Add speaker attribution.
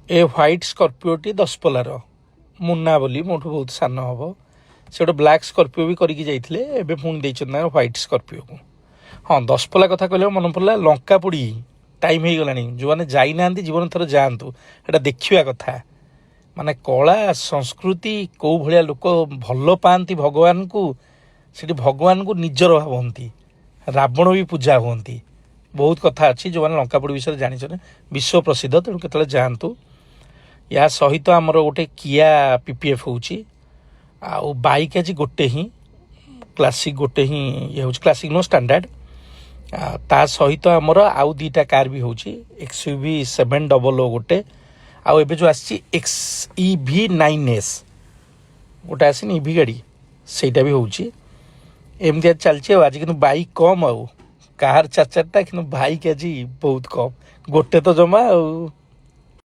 Speaker 1: ए white स्कर्पिओटी 10 पल्लार Munna बोली मोठू बहुत सान हम से गोटे ब्लाक स्कर्पिओ भी करके जाइए एवं पुणी ह्वाइट स्कर्पिओ को। हाँ 10 पल्ला कथा कहले मन पड़ा लंका पोड़ी टाइम हो गला जो मैंने जाइना जीवन थर जातु एटा देखा कथा माने कला संस्कृति कौ भाया लोक भल पाती भगवान को से भगवान को निजर भावती रावण भी पूजा हुंती बहुत कथा अच्छी जो मैंने लंकापोड़ी विषय जानी विश्व प्रसिद्ध तेणु के जातु या सहित आमर गोटे किया पीपीएफ होची आउ बाइक आज गोटे ही क्लासिक गोटे ही ये हूँ क्लासिक नो स्टैंडर्ड ता सहित आमर आउ दीटा कार भी होची XUV 700 गोटे आउ एबे जो आसी XEV9S गोटे आसनी ईवी गाड़ी सेटा भी होची एमती चलती आज कि बाइक कम आउ कार 4-4टा कि बाइक आज बहुत कम गोटे तो जमा